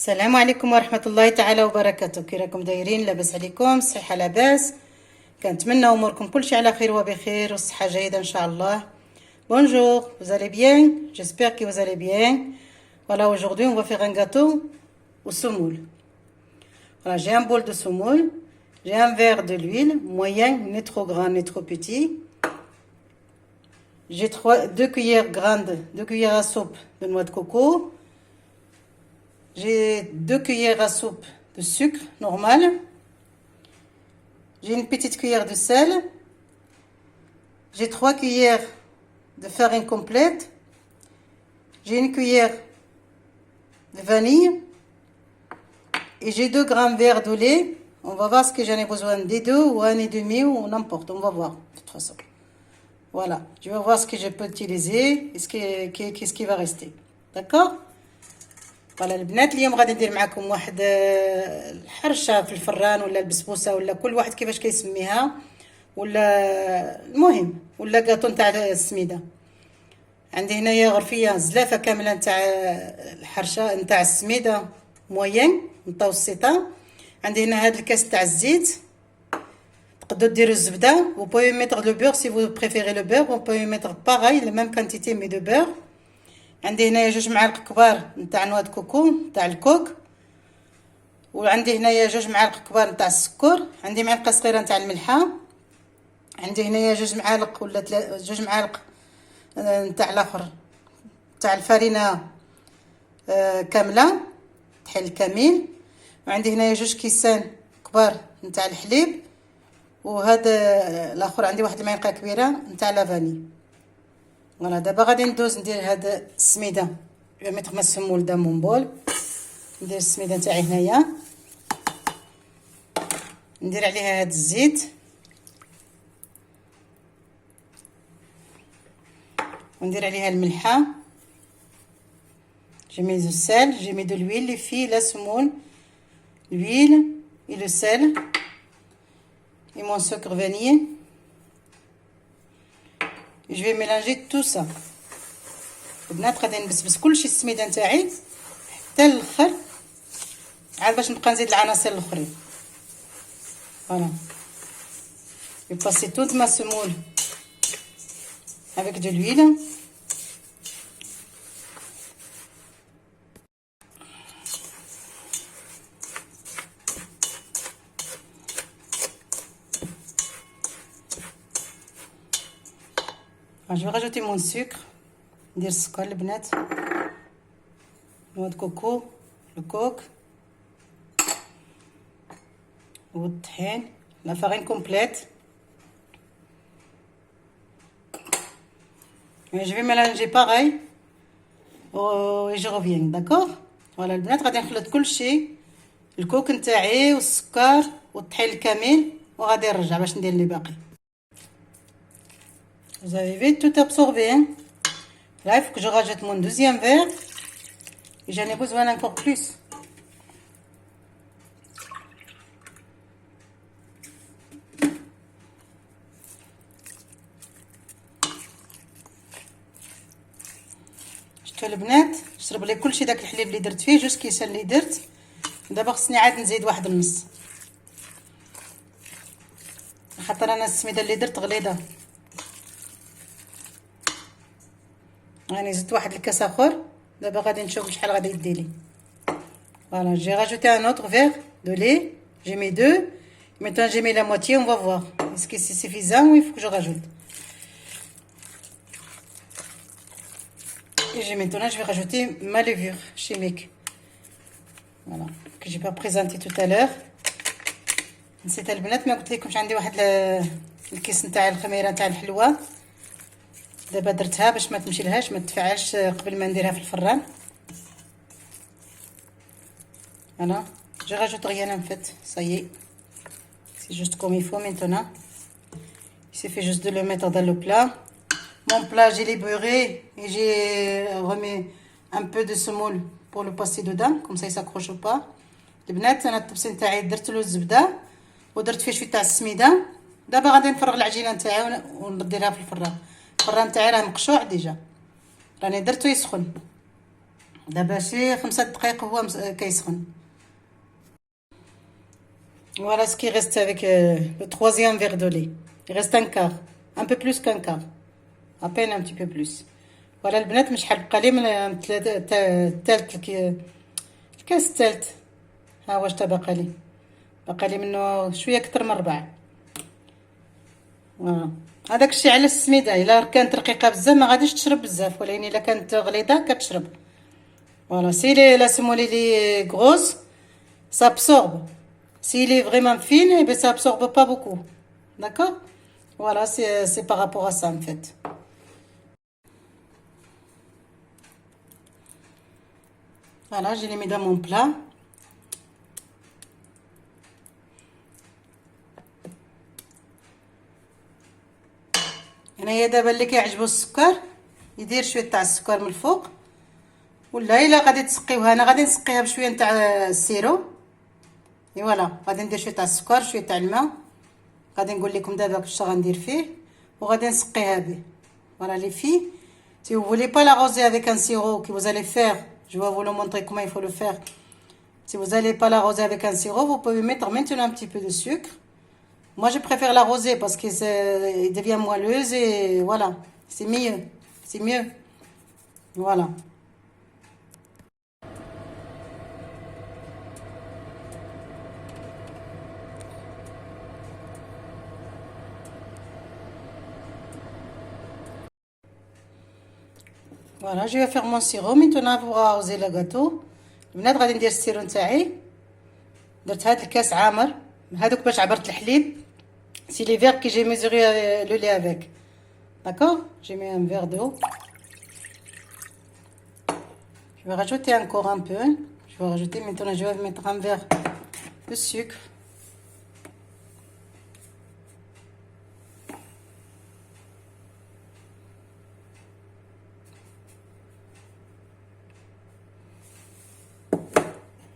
السلام عليكم ورحمة الله تعالى وبركاته. كي راكم دايرين؟ لاباس عليكم؟ صحة لاباس؟ كنتمنى اموركم كلشي على خير وبخير والصحة جيدة ان شاء الله. Bonjour, vous allez bien? J'espère que vous allez bien. Voilà, aujourd'hui on va faire un gâteau au semoule. Voilà, j'ai un bol de semoule, j'ai un verre de l'huile, moyen, ni trop grand ni trop petit. J'ai 2 cuillères grandes, 2 cuillères à soupe de noix de coco. J'ai 2 cuillères à soupe de sucre normal. J'ai une petite cuillère de sel. J'ai 3 cuillères de farine complète. J'ai une cuillère de vanille. Et j'ai 2 grands verres de lait. On va voir ce que j'en ai besoin, des 2 ou 1,5 ou n'importe. On va voir de toute façon. Voilà, je vais voir ce que je peux utiliser et qu'est-ce qui va rester. D'accord? فوالا البنات، اليوم غادي ندير معكم واحد الحرشه في الفران ولا البسبوسه ولا كل واحد كيفاش كيسميها، ولا المهم ولا كاطو نتاع السميده. عندي هنايا غرفيه زلافه كامله نتاع الحرشه نتاع السميده موين متوسطه. عندي هنا هذا الكاس تاع الزيت. تقدروا ديروا الزبده. Vous pouvez mettre le beurre si vous préférez le beurre. On peut mettre pareil la même quantité mais de beurre. عندي هنايا 2 معالق كبار نتاع نواه كوكو نتاع الكوك، وعندي هنايا 2 معالق كبار نتاع السكر. عندي معلقه صغيره نتاع الملحه. عندي هنايا 2 معالق ولا 2 معالق نتاع الاخر نتاع الفرينه كامله طحين كامل. وعندي هنايا 2 كيسان كبار نتاع الحليب، وهذا الاخر عندي واحد المعلقه كبيره نتاع لافاني. فوالا دابا غادي ندوز ندير هاد السميده. جو ميتر ما السمول دا مون بول. ندير السميده نتاعي هنايا، ندير عليها هاد الزيت، وندير عليها الملحه. j'ai mis du sel, j'ai mis de l'huile, les filles, la semoule, l'huile et le sel et mon sucre vanille. Je vais mélanger tout ça. البنات غادي نبسبس كلشي السميده نتاعي حتى الاخر عاد باش نبقى نزيد العناصر الاخرين. فوالا je vais passer toute ma semoule avec de l'huile. Je vais rajouter mon sucre. ندير السكر البنات، نواه كوكو، الكوك والطحين، لا فارين كومبليت. je vais mélanger pareil et je reviens. d'accord. فوالا البنات غادي نخلط كلشي، الكوك نتاعي والسكر والطحين الكامل، وغادي نرجع باش ندير اللي باقي. Vous avez vu, tout absorbé. Hein? Là, il faut que je rajoute mon 2e verre. Et j'en ai besoin encore plus. شفتوا البنات؟ شرب لي كلشي داك الحليب اللي درت فيه، 2 كيسان اللي درت. دابا خصني عاد نزيد 1.5، خاطر انا السميده اللي درت غليظه. راني زدت واحد الكاس اخر. دابا غادي نشوف شحال غادي يدي لي. فوالا j'ai rajouté un autre verre de lait. j'ai mis 2. maintenant j'ai mis la moitié. on va voir est-ce que c'est suffisant ou il faut que je rajoute. et maintenant je vais rajouter ma levure chimique, voilà, que j'ai pas présenté tout à l'heure. نسيت البنات، ما قلت لكمش عندي واحد الكيس نتاع الخميره نتاع الحلوه. دابا درتها باش ما تمشي لهاش ما تفعلش قبل ما نديرها في الفران. انا je rajoute rien en fait, ça y est, c'est juste comme il faut maintenant. suffit juste de le mettre dans le plat. Mon plat, j'ai les beurré et j'ai remis un peu de semoule pour le passer dedans, comme ça il s'accroche pas. البنات انا الطبسي نتاعي درت له الزبده ودرت فيه شويه تاع السميده. دابا غادي نفرغ العجينه نتاعي ونديرها في الفران. الفران نتاعي راه مقشوع ديجا، راني درتو يسخن دابا شي 5 دقائق هو كيسخن. Voilà ce qui reste avec le troisième verre de lait. Il reste un quart, un peu plus qu'un quart, à peine un petit peu plus. Voilà البنات مش حنبقى لي من الثالث الكاس الثالث. ها واش تبقى لي، بقى لي منه شويه اكثر من ربع. هذاك الشيء على السميده، الا كانت رقيقه بزاف ما غاديش تشرب بزاف، ولكن الا كانت غليظه كتشرب. فوالا سي لي لا سيمولي لي غروس ça absorbe. S'il est vraiment fine, eh ben, ça absorbe pas beaucoup. D'accord? Voilà, c'est par rapport à ça en fait. Voilà, je les mets dans mon plat. هنايا دابا اللي كيعجبو السكر يدير شويه تاع السكر من الفوق، ولا الا غادي تسقيوها انا غادي نسقيها بشويه تاع السيرو. اي فوالا غادي ندير شويه تاع السكر شويه تاع الماء، غادي نقول لكم دابا كيفاش غندير فيه وغادي نسقيها به. Voilà les filles, si vous voulez pas l'arroser avec un sirop que vous allez faire, je vais vous le montrer comment il faut le faire. Si vous n'allez pas l'arroser avec un sirop, vous pouvez mettre maintenant un petit peu de sucre. Moi, je préfère l'arroser parce qu'il devient moelleuse et voilà, c'est mieux. C'est mieux. Voilà. Voilà, je vais faire mon sirop maintenant pour arroser le gâteau. البنات غادي ندير السيرو نتاعي. درت هاد الكاس عامر هادوك باش عبرت الحليب. C'est les verres que j'ai mesuré le lait avec. D'accord? J'ai mis un verre d'eau. Je vais rajouter encore un peu. Je vais rajouter maintenant, je vais mettre un verre de sucre.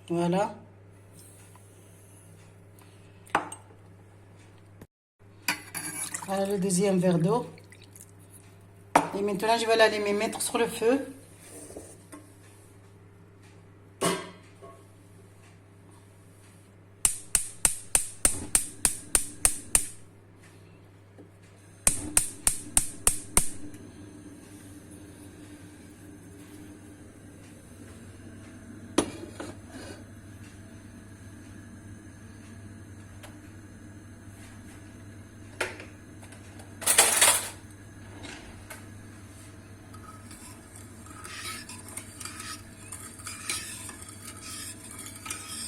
Voilà. Voilà le deuxième verre d'eau. Et maintenant, je vais aller me mettre sur le feu.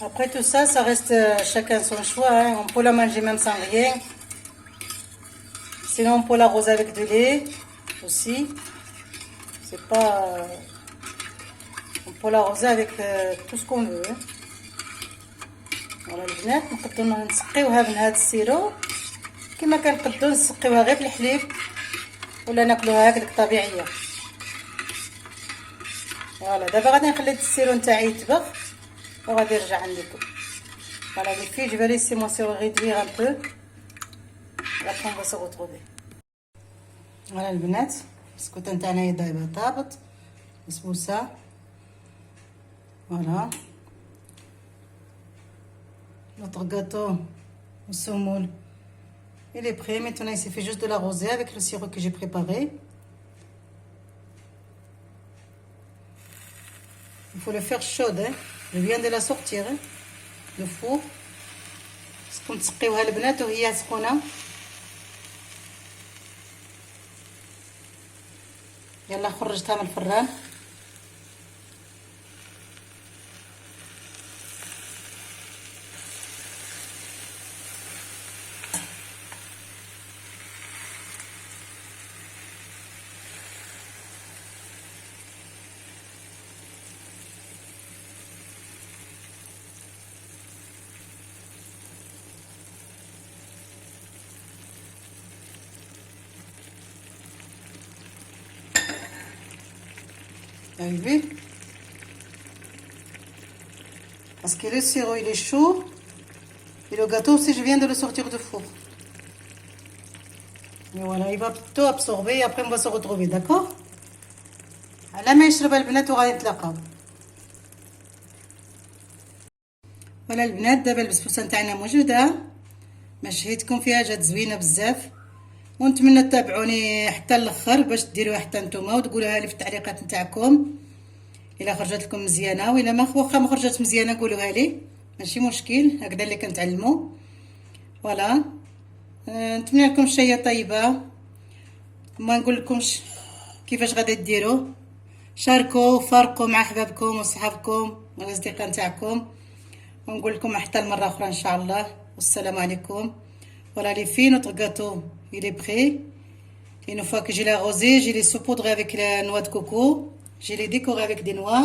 Après tout ça, ça reste chacun son choix. Hein. On peut la manger même sans rien. Sinon, on peut l'arroser avec du lait aussi. C'est pas. On peut l'arroser avec tout ce qu'on veut. Voilà البنات نقدروا نسقيوها من هذا السيرو كما كنقدروا نسقيوها غير بالحليب ولا ناكلوها هكذاك طبيعيه. فوالا دابا غادي نخلي السيرو نتاعي يطبخ وغادي نرجع عندكم. Voilà les filles, je vais laisser mon sirop réduire un peu. Et après on va se retrouver. Voilà البنات البسكوطه نتاعنا دابا طابت بسبوسه. Voilà. Notre gâteau au semoule, il est prêt. Maintenant, il suffit juste de l'arroser avec le sirop que j'ai préparé. Il faut le faire chaude. Hein. Je viens de la sortir hein, du four. خصكم تسقيوها البنات وهي سخونه. يلا خرجتها من الفران. Arrivé. Parce que le sirop il est chaud. Et le gâteau aussi, je viens de le sortir du four. Et voilà, il va tout absorber et après on va se retrouver, d'accord? على ما يشرب البنات وغادي نتلاقاو. فوالا البنات، دابا البسبوسه نتاعنا موجوده. مشيتكم فيها جات زوينه بزاف، ونتمنى تتابعوني حتى الاخر باش ديروها حتى نتوما وتقولوها لي في التعليقات نتاعكم الا خرجت لكم مزيانه، وإلا ما واخا ما خرجت مزيانه قولوها لي، ماشي مشكل، هكذا اللي كنتعلموا. فوالا نتمنى لكم شيه طيبه، ما نقول لكمش كيفاش غادي ديروا. شاركوا وفارقوا مع احبابكم وصحابكم والاصدقاء نتاعكم، ونقول لكم حتى المره اخرى ان شاء الله، والسلام عليكم. Voilà les filles, notre gâteau il est prêt. Et une fois que je l'ai arrosé, je l'ai saupoudré avec la noix de coco, je l'ai décoré avec des noix.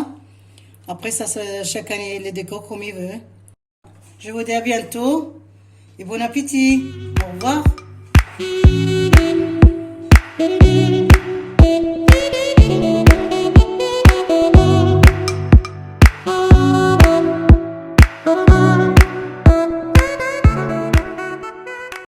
Après ça, chacun les décore comme il veut. Je vous dis à bientôt et bon appétit. Au revoir.